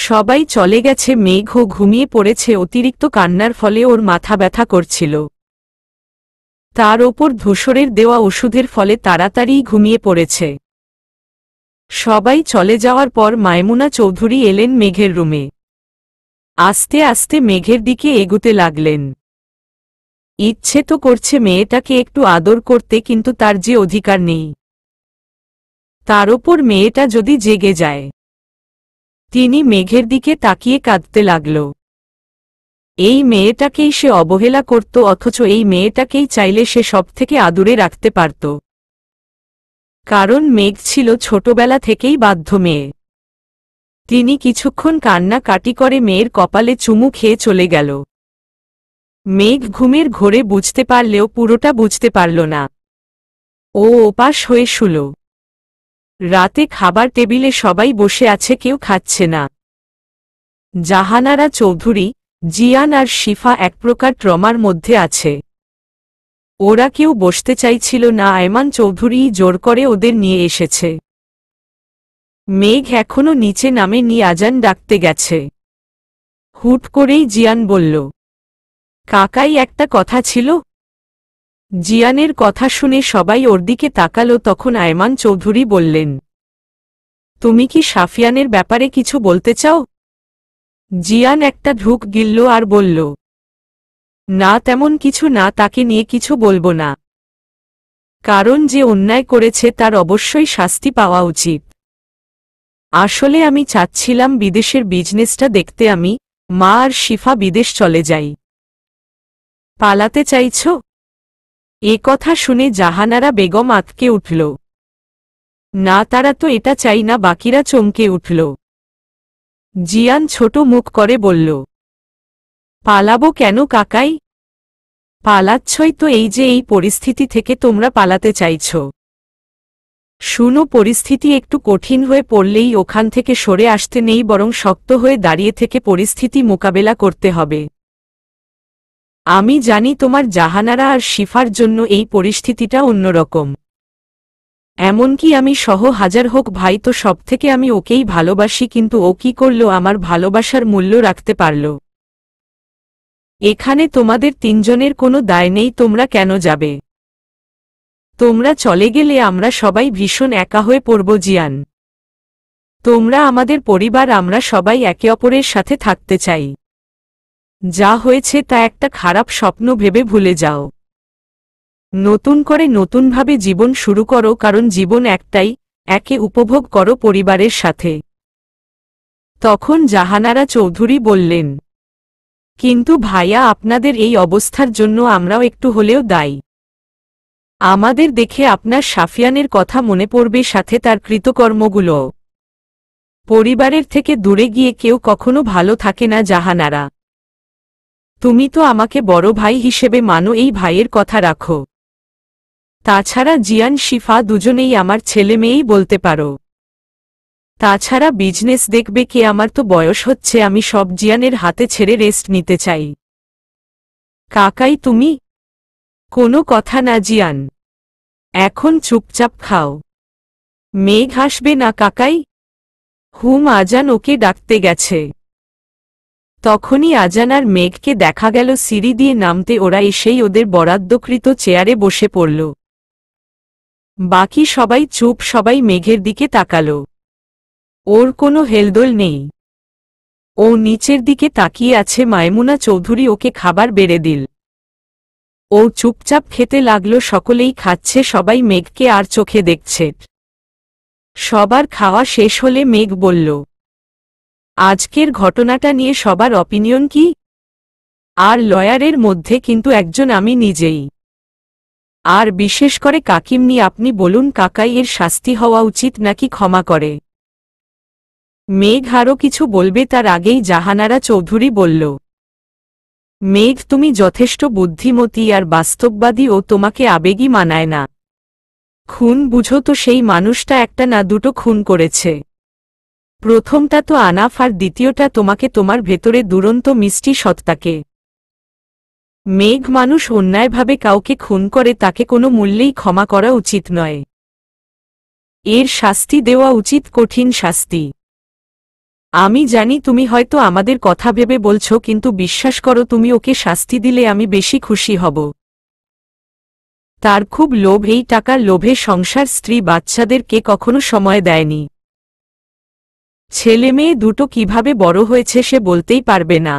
সবাই চলে গেছে, মেঘও ঘুমিয়ে পড়েছে। অতিরিক্ত কান্নার ফলে ওর মাথা ব্যথা করছিল। তার ওপর ধূসরের দেওয়া ওষুধের ফলে তাড়াতাড়ি ঘুমিয়ে পড়েছে। সবাই চলে যাওয়ার পর মায়মুনা চৌধুরী এলেন মেঘের রুমে। আস্তে আস্তে মেঘের দিকে এগুতে লাগলেন। ইচ্ছে তো করছে মেয়েটাকে একটু আদর করতে, কিন্তু তার যে অধিকার নেই। তার ওপর মেয়েটা যদি জেগে যায়। তিনি মেঘের দিকে তাকিয়ে কাঁদতে লাগল। এই মেয়েটাকেই সে অবহেলা করত, অথচ এই মেয়েটাকেই চাইলে সে সবথেকে আদুরে রাখতে পারত। কারণ মেঘ ছিল ছোটবেলা থেকেই বাধ্য মেয়ে। তিনি কিছুক্ষণ কান্নাকাটি করে মেয়ের কপালে চুমু খেয়ে চলে গেল। মেঘ ঘুমের ঘোরে বুঝতে পারলেও পুরোটা বুঝতে পারল না। ও ওপাশ হয়ে শুল। রাতে খাবার টেবিলে সবাই বসে আছে, কেউ খাচ্ছে না। জাহানারা চৌধুরী, জিয়ান আর শিফা এক প্রকার ট্রমার মধ্যে আছে। ওরা কেউ বসতে চাইছিল না, আয়মান চৌধুরীই জোর করে ওদের নিয়ে এসেছে। মেঘ এখনো নিচে নামেনি, আজান ডাকতে গেছে। হুট করেই জিয়ান বলল, কাকাই একটা কথা ছিল। জিয়ানের কথা শুনে সবাই ওর দিকে তাকালো। তখন আয়মান চৌধুরী বললেন, তুমি কি সাফিয়ানের ব্যাপারে কিছু বলতে চাও? জিয়ান একটা ঢুক গিলল আর বলল, না তেমন কিছু না, তাকে নিয়ে কিছু বলবো না। কারণ যে অন্যায় করেছে তার অবশ্যই শাস্তি পাওয়া উচিত। আসলে আমি চাচ্ছিলাম বিদেশের বিজনেসটা দেখতে, আমি, মা আর শিফা বিদেশ চলে যাই। পালাতে চাইছ? এ কথা শুনে জাহানারা বেগম আঁতকে উঠল। না, তারা তো এটা চাই না। বাকিরা চমকে উঠল। জিয়ান ছোট মুখ করে বলল, পালাবো কেন কাকাই? পালাচ্ছই তো, এই যে এই পরিস্থিতি থেকে তোমরা পালাতে চাইছ। শুনো, পরিস্থিতি একটু কঠিন হয়ে পড়লেই ওখান থেকে সরে আসতে নেই, বরং শক্ত হয়ে দাঁড়িয়ে থেকে পরিস্থিতি মোকাবেলা করতে হবে। আমি জানি তোমার জাহানারা আর শিফার জন্য এই পরিস্থিতিটা অন্যরকম। এমনকি আমি সহ হাজার হোক ভাই তো সবথেকে আমি ওকেই ভালোবাসি, কিন্তু ও কি করল, আমার ভালোবাসার মূল্য রাখতে পারল। এখানে তোমাদের তিনজনের কোনো দায় নেই, তোমরা কেন যাবে? তোমরা চলে গেলে আমরা সবাই ভীষণ একা হয়ে পড়ব জিয়ান। তোমরা আমাদের পরিবার, আমরা সবাই একে অপরের সাথে থাকতে চাই। যা হয়েছে তা একটা খারাপ স্বপ্ন ভেবে ভুলে যাও। নতুন করে নতুনভাবে জীবন শুরু করো, কারণ জীবন একটাই, একে উপভোগ করো পরিবারের সাথে। তখন জাহানারা চৌধুরী বললেন, কিন্তু ভাইয়া, আপনাদের এই অবস্থার জন্য আমরাও একটু হলেও দায়ী। আমাদের দেখে আপনার সাফিয়ানের কথা মনে পড়বে, সাথে তার কৃতকর্মগুলো। পরিবারের থেকে দূরে গিয়ে কেউ কখনো ভালো থাকে না জাহানারা। তুমি তো আমাকে বড় ভাই হিসেবে মানো, এই ভাইয়ের কথা রাখো। তাছাড়া জিয়ান শিফা দুজনেই আমার ছেলে মেয়েই বলতে পারো। তাছাড়া বিজনেস দেখবে কে? আমার তো বয়স হচ্ছে, আমি সব জিয়ানের হাতে ছেড়ে রেস্ট নিতে চাই। কাকাই তুমি? কোনো কথা না জিয়ান, এখন চুপচাপ খাও। মেঘ হাসবে না কাকাই? আজান ওকে ডাকতে গেছে। তখনই আজান আর মেঘকে দেখা গেল সিঁড়ি দিয়ে নামতে। ওরা এসেই ওদের বরাদ্দকৃত চেয়ারে বসে পড়ল। বাকি সবাই চুপ, সবাই মেঘের দিকে তাকাল। ওর কোনো হেলদোল নেই। ও নিচের দিকে তাকিয়ে আছে। মায়মুনা চৌধুরী ওকে খাবার বেড়ে দিল। ও চুপচাপ খেতে লাগল। সকলেই খাচ্ছে, সবাই মেঘকে আর চোখে দেখছে। সবার খাওয়া শেষ হলে মেঘ বলল, আজকের ঘটনাটা নিয়ে সবার অপিনিয়ন কি? আর লয়ারের মধ্যে কিন্তু একজন আমি নিজেই। আর বিশেষ করে কাকিমনি, আপনি বলুন কাকাই, এর শাস্তি হওয়া উচিত নাকি ক্ষমা করে? মেঘ আরও কিছু বলবে তার আগেই জাহানারা চৌধুরী বলল, মেঘ, তুমি যথেষ্ট বুদ্ধিমতী আর বাস্তববাদী, ও তোমাকে আবেগী মানায় না। খুন বুঝো তো, সেই মানুষটা একটা না দুটো খুন করেছে। প্রথমটা তো আনাফ, আর দ্বিতীয়টা তোমাকে, তোমার ভেতরে দুরন্ত মিষ্টি সত্তাকে। মেঘ, মানুষ অন্যায়ভাবে কাউকে খুন করে তাকে কোনো মূল্যেই ক্ষমা করা উচিত নয়। এর শাস্তি দেওয়া উচিত, কঠিন শাস্তি। আমি জানি তুমি হয়তো আমাদের কথা ভেবে বলছো, কিন্তু বিশ্বাস করো, তুমি ওকে শাস্তি দিলে আমি বেশি খুশি হব। তার খুব লোভ, এই টাকার লোভে সংসার, স্ত্রী, বাচ্চাদেরকে কখনো সময় দেয়নি। ছেলে মেয়ে দুটো কিভাবে বড় হয়েছে সে বলতেই পারবে না।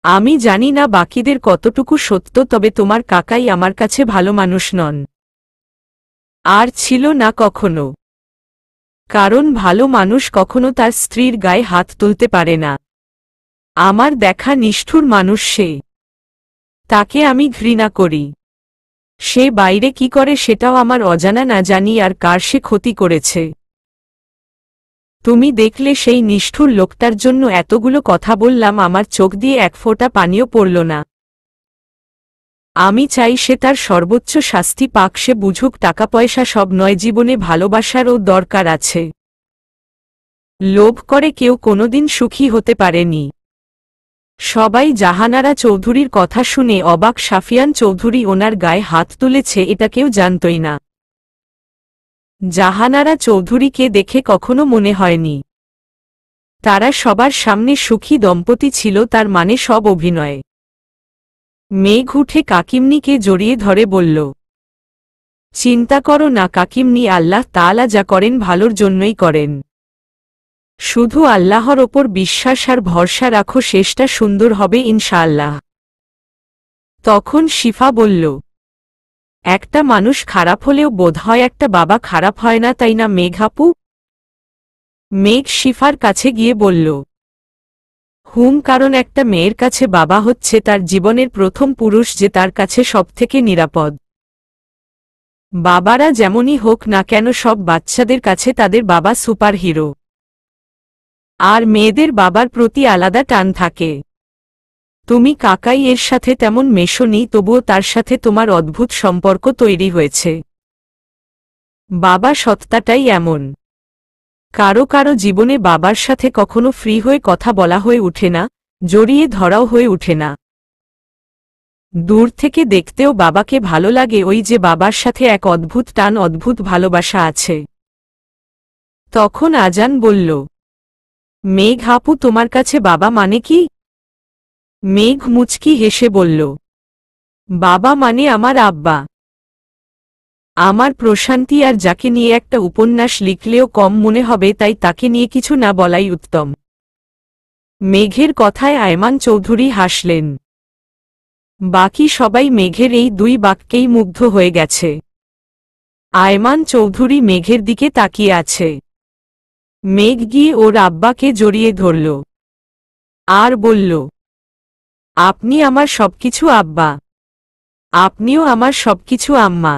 আমি জানি না বাকিদের কতটুকু সত্য, তবে তোমার কাকাই আমার কাছে ভালো মানুষ নন, আর ছিল না কখনো। কারণ ভালো মানুষ কখনো তার স্ত্রীর গায়ে হাত তুলতে পারে না। আমার দেখা নিষ্ঠুর মানুষ সে। তাকে আমি ঘৃণা করি। সে বাইরে কি করে সেটাও আমার অজানা, না জানি আর কার সে ক্ষতি করেছে। তুমি দেখলে সেই নিষ্ঠুর লোকটার জন্য এতগুলো কথা বললাম, আমার চোখ দিয়ে এক ফোঁটা পানিও পড়ল না। আমি চাই সে তার সর্বোচ্চ শাস্তি পাক, সে বুঝুক টাকা পয়সা সব নয়, জীবনে ভালোবাসারও দরকার আছে। লোভ করে কেউ কোনোদিন সুখী হতে পারেনি। সবাই জাহানারা চৌধুরীর কথা শুনে অবাক। সাফিয়ান চৌধুরী ওনার গায়ে হাত তুলেছে এটা কেউ জানতই না। জাহানারা চৌধুরীকে দেখে কখনো মনে হয়নি তারা সবার সামনে সুখী দম্পতি ছিল, তার মানে সব অভিনয়। মেঘ উঠে কাকিমনিকে জড়িয়ে ধরে বলল, চিন্তা করো না কাকিমনি, আল্লাহ তাআলা যা করেন ভালোর জন্যই করেন। শুধু আল্লাহর ওপর বিশ্বাস আর ভরসা রাখো, শেষটা সুন্দর হবে ইনশাআল্লাহ। তখন শিফা বলল, একটা মানুষ খারাপ হলেও বোধহয় একটা বাবা খারাপ হয় না, তাই না মেঘ আপু? মেঘ শিফার কাছে গিয়ে বলল, কারণ একটা মেয়ের কাছে বাবা হচ্ছে তার জীবনের প্রথম পুরুষ, যে তার কাছে সবথেকে নিরাপদ। বাবারা যেমনই হোক না কেন, সব বাচ্চাদের কাছে তাদের বাবা সুপার হিরো। আর মেয়েদের বাবার প্রতি আলাদা টান থাকে। তুমি কাকাই এর সাথে তেমন মেশোনি, তবুও তার সাথে তোমার অদ্ভুত সম্পর্ক তৈরি হয়েছে। বাবা সত্তাটাই এমন। কারো কারো জীবনে বাবার সাথে কখনো ফ্রি হয়ে কথা বলা হয়ে ওঠে না, জড়িয়ে ধরাও হয়ে ওঠে না। দূর থেকে দেখতেও বাবাকে ভালো লাগে, ওই যে বাবার সাথে এক অদ্ভুত টান, অদ্ভুত ভালোবাসা আছে। তখন আজান বলল, মেঘ আপু তোমার কাছে বাবা মানে কি? মেঘ মুচকি হেসে বলল, বাবা মানে আমার আব্বা, আমার প্রশান্তি, আর যাকে নিয়ে একটা উপন্যাস লিখলেও কম মনে হবে, তাই তাকে নিয়ে কিছু না বলাই উত্তম। মেঘের কথায় আয়মান চৌধুরী হাসলেন। বাকি সবাই মেঘের এই দুই বাক্যেই মুগ্ধ হয়ে গেছে। আয়মান চৌধুরী মেঘের দিকে তাকিয়ে আছে। মেঘ গিয়ে ওর আব্বাকে জড়িয়ে ধরল আর বলল, আপনি আমার সবকিছু আব্বা, আপনিও আমার সবকিছু আম্মা,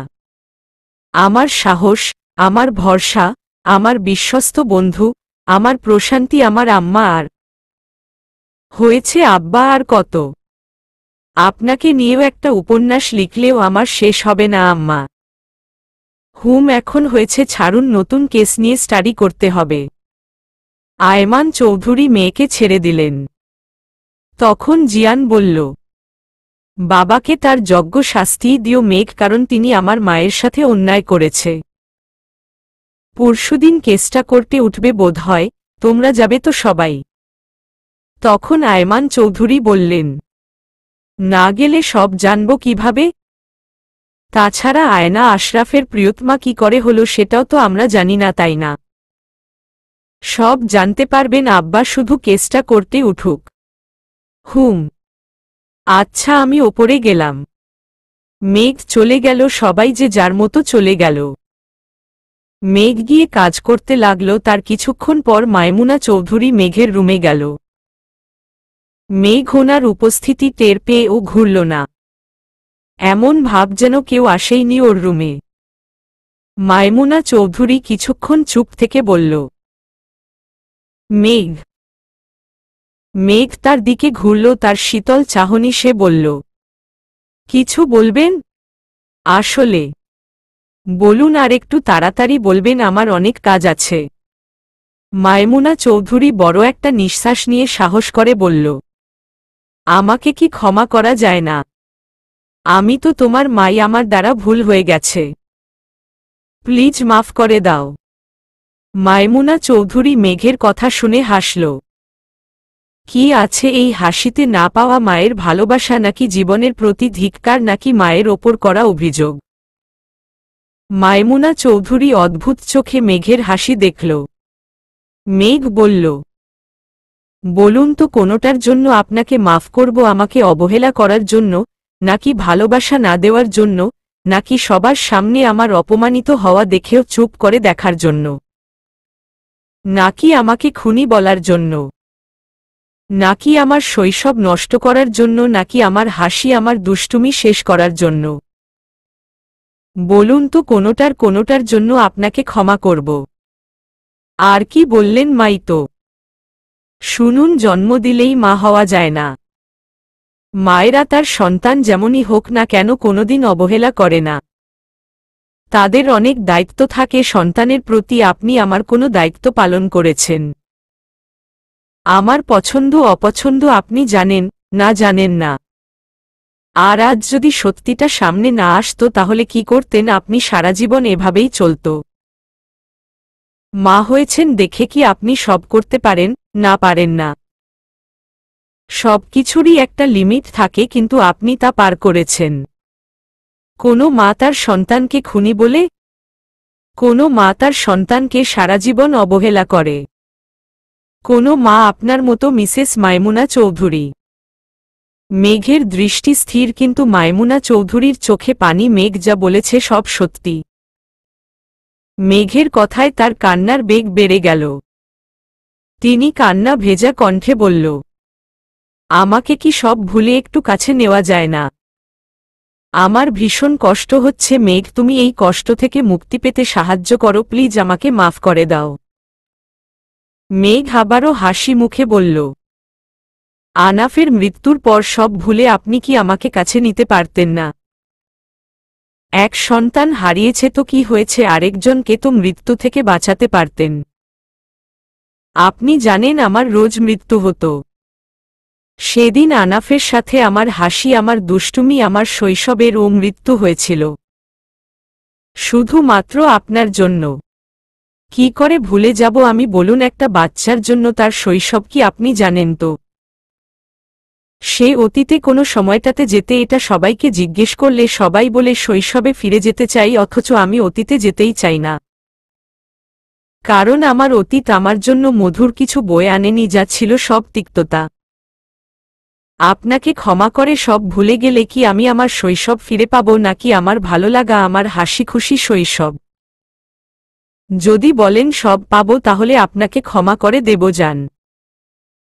আমার সাহস, আমার ভরসা, আমার বিশ্বস্ত বন্ধু, আমার প্রশান্তি, আমার আম্মা। আর হয়েছে আব্বা আর কত? আপনাকে নিয়েও একটা উপন্যাস লিখলেও আমার শেষ হবে না আম্মা। এখন হয়েছে, ছাড়ুন, নতুন কেস নিয়ে স্টাডি করতে হবে। আয়মান চৌধুরী মেয়েকে ছেড়ে দিলেন। তখন জিয়ান বলল, বাবাকে তার যোগ্য শাস্তি দিও মেঘ, কারণ তিনি আমার মায়ের সাথে অন্যায় করেছে। পরশুদিন কেসটা করতে উঠবে বোধহয়, তোমরা যাবে তো সবাই? তখন আয়মান চৌধুরী বললেন, না গেলে সব জানব কিভাবে? তাছাড়া আয়না আশরাফের প্রিয়তমা কি করে হলো সেটাও তো আমরা জানি না, তাই না? সব জানতে পারবেন আব্বা, শুধু কেসটা করতে উঠুক। আচ্ছা আমি ওপরে গেলাম। মেঘ চলে গেল, সবাই যে যার মতো চলে গেল। মেঘ গিয়ে কাজ করতে লাগল। তার কিছুক্ষণ পর মায়মুনা চৌধুরী মেঘের রুমে গেল। মেঘ ওনার উপস্থিতি টের পেয়ে ও ঘুরল না, এমন ভাব যেন কেউ আসেইনি ওর রুমে। মায়মুনা চৌধুরী কিছুক্ষণ চুপ থেকে বলল, মেঘ। মেঘ তার দিকে ঘুরল, তার শীতল চাহনি। সে বলল, কিছু বলবেন? আসলে বলুন, আর একটু তাড়াতাড়ি বলবেন, আমার অনেক কাজ আছে। মায়মুনা চৌধুরী বড় একটা নিঃশ্বাস নিয়ে সাহস করে বলল, আমাকে কি ক্ষমা করা যায় না? আমি তো তোমার মাই, আমার দ্বারা ভুল হয়ে গেছে, প্লিজ মাফ করে দাও। মাইমুনা চৌধুরী মেঘের কথা শুনে হাসল। কি আছে এই হাসিতে? না পাওয়া মায়ের ভালোবাসা, নাকি জীবনের প্রতি ধিক্কার, নাকি মায়ের ওপর করা অভিযোগ? মাইমুনা চৌধুরী অদ্ভুত চোখে মেঘের হাসি দেখল। মেঘ বলল, বলুন তো, কোনোটার জন্য আপনাকে মাফ করব? আমাকে অবহেলা করার জন্য, নাকি ভালোবাসা না দেওয়ার জন্য, নাকি সবার সামনে আমার অপমানিত হওয়া দেখেও চুপ করে দেখার জন্য, নাকি আমাকে খুনি বলার জন্য, নাকি আমার শৈশব নষ্ট করার জন্য, নাকি আমার হাসি, আমার দুষ্টুমি শেষ করার জন্য? বলুন তো, কোনোটার জন্য আপনাকে ক্ষমা করব। আর কি বললেন মাই তো? শুনুন, জন্ম দিলেই মা হওয়া যায় না। মায়েরা তার সন্তান যেমনই হোক না কেন কোনোদিন অবহেলা করে না। তাদের অনেক দায়িত্ব থাকে সন্তানের প্রতি। আপনি আমার কোনো দায়িত্ব পালন করেছেন? আমার পছন্দ অপছন্দ আপনি জানেন না? জানেন না? আর আজ যদি সত্যিটা সামনে না আসতো তাহলে কি করতেন আপনি? সারা জীবন এভাবেই চলত। মা হয়েছেন দেখে কি আপনি সব করতে পারেন? না, পারেন না। সব কিছুরই একটা লিমিট থাকে, কিন্তু আপনি তা পার করেছেন। কোনো মা তার সন্তানকে খুনি বলে? কোনো মা তার সন্তানকে সারা জীবন অবহেলা করে? কোনো মা আপনার মতো মিসেস মাইমুনা চৌধুরী? মেঘের দৃষ্টি স্থির, কিন্তু মাইমুনা চৌধুরীর চোখে পানি। মেঘ যা বলেছে সব সত্যি। মেঘের কথায় তার কান্নার বেগ বেড়ে গেল। তিনি কান্না ভেজা কণ্ঠে বলল, আমাকে কি সব ভুলে একটু কাছে নেওয়া যায় না? আমার ভীষণ কষ্ট হচ্ছে মেঘ, তুমি এই কষ্ট থেকে মুক্তি পেতে সাহায্য করো প্লিজ, আমাকে মাফ করে দাও। মেঘ আবারও হাসি মুখে বলল, আনাফের মৃত্যুর পর সব ভুলে আপনি কি আমাকে কাছে নিতে পারতেন না? এক সন্তান হারিয়েছে তো কি হয়েছে, আরেকজনকে তো মৃত্যু থেকে বাঁচাতে পারতেন। আপনি জানেন আমার রোজ মৃত্যু হতো। সেদিন আনাফের সাথে আমার হাসি, আমার দুষ্টুমি, আমার শৈশবের ও মৃত্যু হয়েছিল শুধুমাত্র আপনার জন্য। কি করে ভুলে যাব আমি বলুন? একটা বাচ্চার জন্য তার শৈশব কি আপনি জানেন তো? সে অতীতে কোনো সময়টাতে যেতে, এটা সবাইকে জিজ্ঞেস করলে সবাই বলে শৈশবে ফিরে যেতে চাই, অথচ আমি অতীতে যেতেই চাই না। কারণ আমার অতীত আমার জন্য মধুর কিছু বয়ে আনেনি, যা ছিল সব তিক্ততা। আপনাকে ক্ষমা করে সব ভুলে গেলে কি আমি আমার শৈশব ফিরে পাব, নাকি আমার ভালো লাগা, আমার হাসি খুশি শৈশব? যদি বলেন সব পাব তাহলে আপনাকে ক্ষমা করে দেব যান।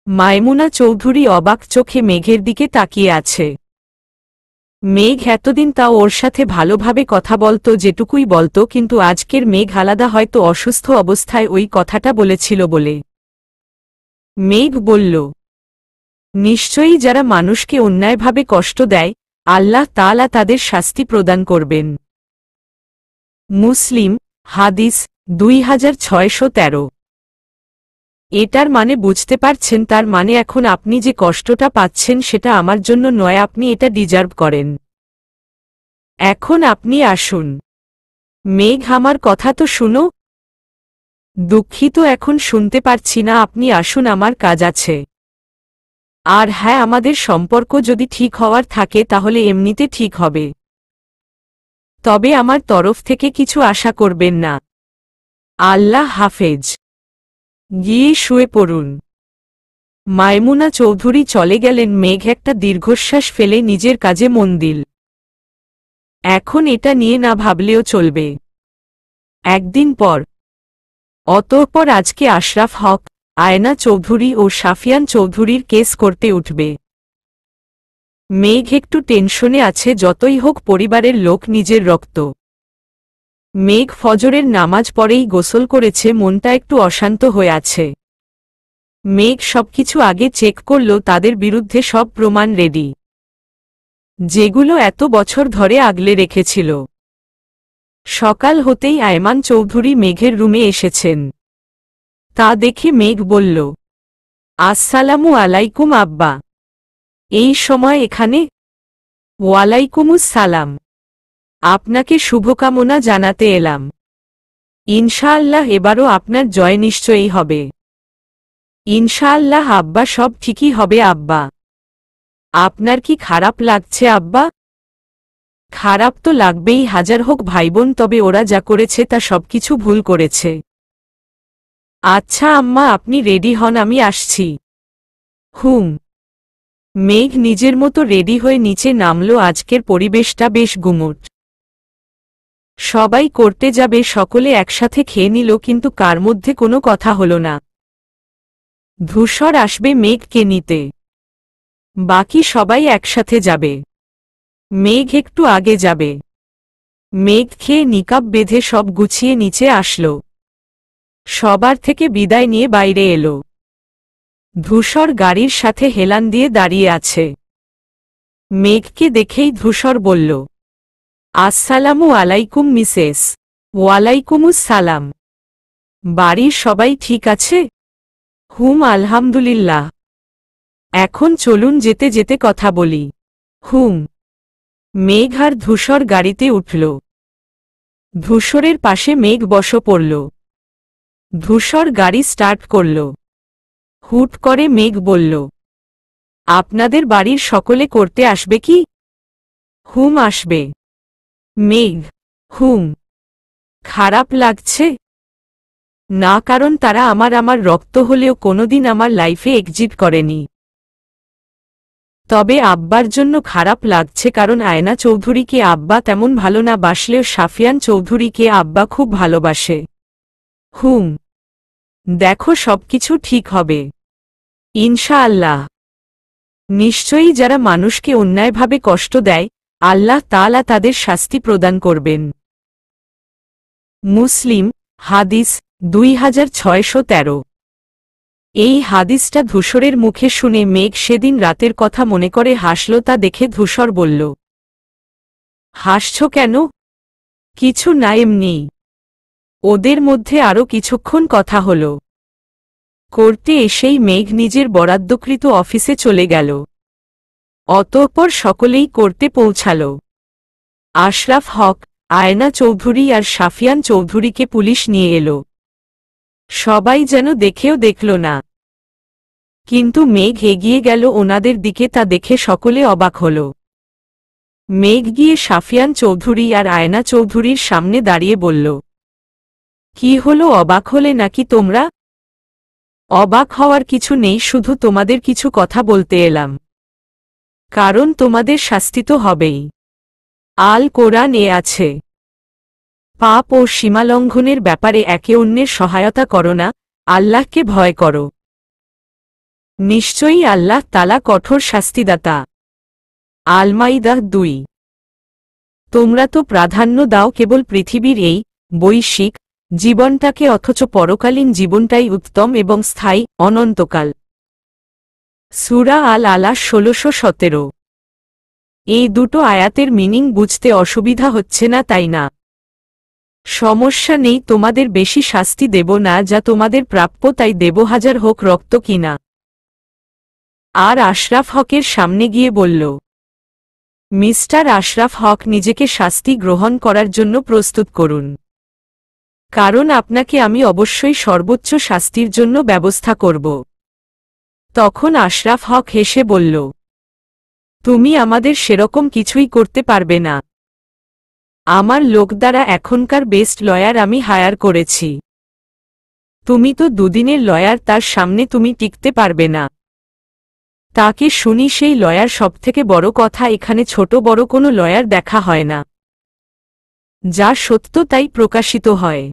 মাইমুনা চৌধুরী অবাক চোখে মেঘের দিকে তাকিয়ে আছে। মেঘ এতদিন তাও ওর সাথে ভালোভাবে কথা বলতো, যেটুকুই বলতো, কিন্তু আজকের মেঘ আলাদা, হয়তো অসুস্থ অবস্থায় ওই কথাটা বলেছিল বলে। মেঘ বলল, নিশ্চয়ই যারা মানুষকে অন্যায়ভাবে কষ্ট দেয়, আল্লাহ তাআলা তাদের শাস্তি প্রদান করবেন। মুসলিম হাদিস 2613। এটার মানে বুঝতে পারছেন? তার মানে এখন আপনি যে কষ্টটা পাচ্ছেন সেটা আমার জন্য নয়, আপনি এটা ডিজার্ভ করেন। এখন আপনি আসুন। মেঘ, আমার কথা তো শুনো। দুঃখিত, এখন শুনতে পারছি না, আপনি আসুন, আমার কাজ আছে। আর হ্যাঁ, আমাদের সম্পর্ক যদি ঠিক হওয়ার থাকে তাহলে এমনিতে ঠিক হবে, তবে আমার তরফ থেকে কিছু আশা করবেন না। আল্লাহ হাফেজ। গিয়ে শুয়ে পড়ুন। মাইমুনা চৌধুরী চলে গেলেন। মেঘ একটা দীর্ঘশ্বাস ফেলে নিজের কাজে মন দিল। এখন এটা নিয়ে না ভাবলেও চলবে। একদিন পর, অতঃপর আজকে আশরাফ হক, আয়না চৌধুরী ও সাফিয়ান চৌধুরীর কেস করতে উঠবে। মেঘ একটু টেনশনে আছে, যতই হোক পরিবারের লোক, নিজের রক্ত। মেঘ ফজরের নামাজ পড়েই গোসল করেছে, মনটা একটু অশান্ত হয়ে আছে। মেঘ সবকিছু আগে চেক করল, তাদের বিরুদ্ধে সব প্রমাণ রেডি, যেগুলো এত বছর ধরে আগলে রেখেছিল। সকাল হতেই আয়মান চৌধুরী মেঘের রুমে এসেছেন। তা দেখে মেঘ বলল, আসসালামু আলাইকুম আব্বা। এই সময় এখানে? ওয়ালাইকুমুস সালাম। আপনাকে শুভকামনা জানাতে এলাম। ইনশাআল্লাহ এবারও আপনার জয় নিশ্চয়ই হবে। ইনশাআল্লাহ আব্বা, সব ঠিকই হবে আব্বা। আপনার কি খারাপ লাগছে আব্বা? খারাপ তো লাগবেই, হাজার হোক ভাইবোন, তবে ওরা যা করেছে তা সবকিছু ভুল করেছে। আচ্ছা আম্মা, আপনি রেডি হন, আমি আসছি। হুম। মেঘ নিজের মতো রেডি হয়ে নিচে নামলো। আজকের পরিবেশটা বেশ গুমোট। সবাই করতে যাবে, সকলে একসাথে খেয়ে নিল, কিন্তু কার মধ্যে কোনো কথা হলো না। ধূসর আসবে মেঘকে নিতে, বাকি সবাই একসাথে যাবে। মেঘ একটু আগে যাবে। মেঘ খেয়ে নিকাব বেঁধে সব গুছিয়ে নিচে আসলো। সবার থেকে বিদায় নিয়ে বাইরে এলো। ধূসর গাড়ির সাথে হেলান দিয়ে দাঁড়িয়ে আছে। মেঘকে দেখেই ধূসর বলল, আসসালামু আলাইকুম মিসেস। ওয়ালাইকুমুস সালাম। বাড়ির সবাই ঠিক আছে? হুম আলহামদুলিল্লাহ। এখন চলুন যেতে যেতে কথা বলি। হুম। মেঘ আর ধূসর গাড়িতে উঠল। ধূসরের পাশে মেঘ বসে পড়ল। ধূসর গাড়ি স্টার্ট করল। হুট করে মেঘ বলল, আপনাদের বাড়ির সকলে করতে আসবে কি? হুম আসবে। মেঘ, হুম। খারাপ লাগছে? না, কারণ তারা আমার রক্ত হলেও কোনোদিন আমার লাইফে এক্সিট করেনি। তবে আব্বার জন্য খারাপ লাগছে, কারণ আয়না চৌধুরীকে আব্বা তেমন ভালো না বাসলেও সাফিয়ান চৌধুরীকে আব্বা খুব ভালোবাসে। হুম। দেখো, সবকিছু ঠিক হবে ইনশাআল্লাহ। নিশ্চয়ই যারা মানুষকে অন্যায়ভাবে কষ্ট দেয়, আল্লাহ তাআলা তাদের শাস্তি প্রদান করবেন। মুসলিম হাদিস 2613। এই হাদিসটা ধূসরের মুখে শুনে মেঘ সেদিন রাতের কথা মনে করে হাসল। তা দেখে ধূসর বলল, হাসছ কেন? কিছু না, এমনি। ওদের মধ্যে আরও কিছুক্ষণ কথা হল। করতে এসেই মেঘ নিজের বরাদ্দকৃত অফিসে চলে গেল। অতঃপর সকলেই করতে পৌঁছাল। আশরাফ হক, আয়না চৌধুরী আর সাফিয়ান চৌধুরীকে পুলিশ নিয়ে এলো। সবাই যেন দেখেও দেখল না, কিন্তু মেঘ এগিয়ে গেল ওনাদের দিকে। তা দেখে সকলে অবাক হল। মেঘ গিয়ে সাফিয়ান চৌধুরী আর আয়না চৌধুরীর সামনে দাঁড়িয়ে বলল, কি হলো, অবাক হলে নাকি তোমরা? অবাক হওয়ার কিছু নেই, শুধু তোমাদের কিছু কথা বলতে এলাম। কারণ তোমাদের শাস্তি তো হবেই। আল কোরআন এ আছে, পাপ ও সীমালঙ্ঘনের ব্যাপারে একে অন্যের সহায়তা করো না, আল্লাহকে ভয় করো। নিশ্চয়ই আল্লাহ তাআলা কঠোর শাস্তিদাতা। আল মাইদা 2। তোমরা তো প্রাধান্য দাও কেবল পৃথিবীর এই বৈশ্বিক জীবনটাকে, অথচ পরকালীন জীবনটাই উত্তম এবং স্থায়ী, অনন্তকাল। সূরা আল আলা 1617। এই দুটো আয়াতের মিনিং বুঝতে অসুবিধা হচ্ছে না, তাই না? সমস্যা নেই, তোমাদের বেশি শাস্তি দেব না, যা তোমাদের প্রাপ্য তাই দেব, হাজার হোক রক্ত কিনা। আর আশরাফ হকের সামনে গিয়ে বলল, মিস্টার আশরাফ হক, নিজেকে শাস্তি গ্রহণ করার জন্য প্রস্তুত করুন, কারণ আপনাকে আমি অবশ্যই সর্বোচ্চ শাস্তির জন্য ব্যবস্থা করব। তখন আশরাফ হক হেসে বলল, তুমি আমাদের সেরকম কিছুই করতে পারবে না। আমার লোক দ্বারা এখনকার বেস্ট লয়ার আমি হায়ার করেছি। তুমি তো দুদিনের লয়ার, তার সামনে তুমি টিকতে পারবে না। তাকে শুনি সেই লয়ার। সবথেকে বড় কথা, এখানে ছোট বড় কোনো লয়ার দেখা হয় না। যা সত্য তাই প্রকাশিত হয়,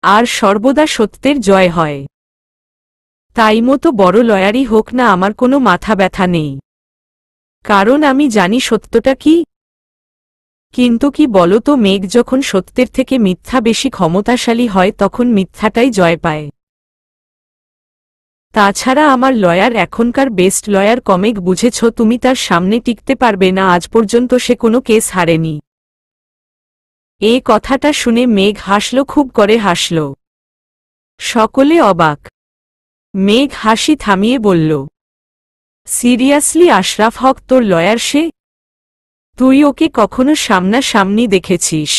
আর সর্বদা সত্যের জয় হয়। তাই মতো বড় লয়ারই হোক না, আমার কোনো মাথা ব্যথা নেই, কারণ আমি জানি সত্যটা কি। কিন্তু কি বলো তো মেঘ, যখন সত্যের থেকে মিথ্যা বেশি ক্ষমতাশালী হয় তখন মিথ্যাটাই জয় পায়। তাছাড়া আমার লয়ার এখনকার বেস্ট লয়ার কমেগ, বুঝেছ? তুমি তার সামনে টিকতে পারবে না, আজ পর্যন্ত সে কোনো কেস হারেনি। এ কথাটা শুনে মেঘ হাসল, খুব করে হাসল। সকলে অবাক। মেঘ হাসি থামিয়ে বলল, সিরিয়াসলি আশরাফ হক তোর লয়ার সে? তুই ওকে কখনো সামনাসামনি দেখেছিস?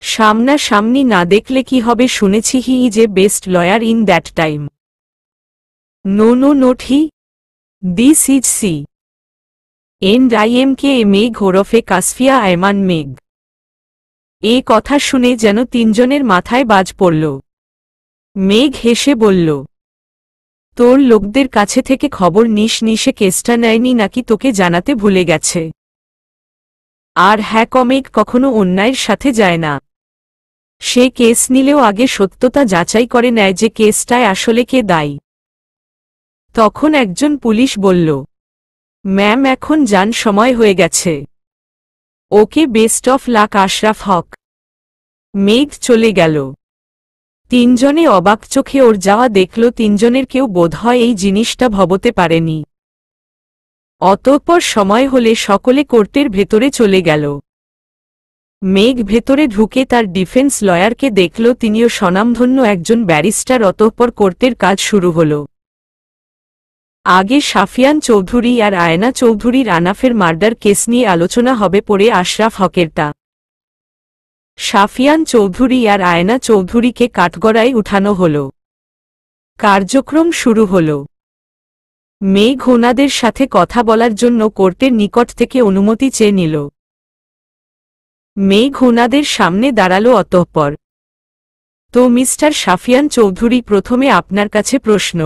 সামনাসামনি না দেখলে কি হবে, শুনেছি he is a best lawyer in that time. No no not he, this is C and I am K A Megh ওরফে কাসফিয়া আয়মান মেঘ। এ কথা শুনে যেন তিনজনের মাথায় বাজ পড়ল। মেঘ হেসে বলল, তোর লোকদের কাছে থেকে খবর নিস নিশে কেসটা নেয়নি নাকি তোকে জানাতে ভুলে গেছে? আর হ্যাঁ, কমেঘ কখনো অন্যায়ের সাথে যায় না। সে কেস নিলেও আগে সত্যতা যাচাই করে নেয় যে কেসটায় আসলে কে দায়ী। তখন একজন পুলিশ বলল, ম্যাম এখন যান, সময় হয়ে গেছে। ওকে, বেস্ট অফ লাক আশরাফ হক। মেঘ চলে গেল। তিনজনে অবাক চোখে ওর যাওয়া দেখল। তিনজনের কেউ বোধহয় এই জিনিসটা ভাবতে পারেনি। অতঃপর সময় হলে সকলে কোর্টের ভেতরে চলে গেল। মেঘ ভেতরে ঢুকে তার ডিফেন্স লয়ারকে দেখল, তিনিও স্বনামধন্য একজন ব্যারিস্টার। অতঃপর কোর্টের কাজ শুরু হল। আগে সাফিয়ান চৌধুরী আর আয়না চৌধুরীর আনাফের মার্ডার কেস নিয়ে আলোচনা হবে, পরে আশরাফ হকেরটা। সাফিয়ান চৌধুরী আর আয়না চৌধুরীকে কাঠগড়ায় উঠানো হল। কার্যক্রম শুরু হল। মেঘ ওনাদের সাথে কথা বলার জন্য কোর্টের নিকট থেকে অনুমতি চেয়ে নিল। মেঘ ওনাদের সামনে দাঁড়াল। অতঃপর, তো মিস্টার সাফিয়ান চৌধুরী, প্রথমে আপনার কাছে প্রশ্ন।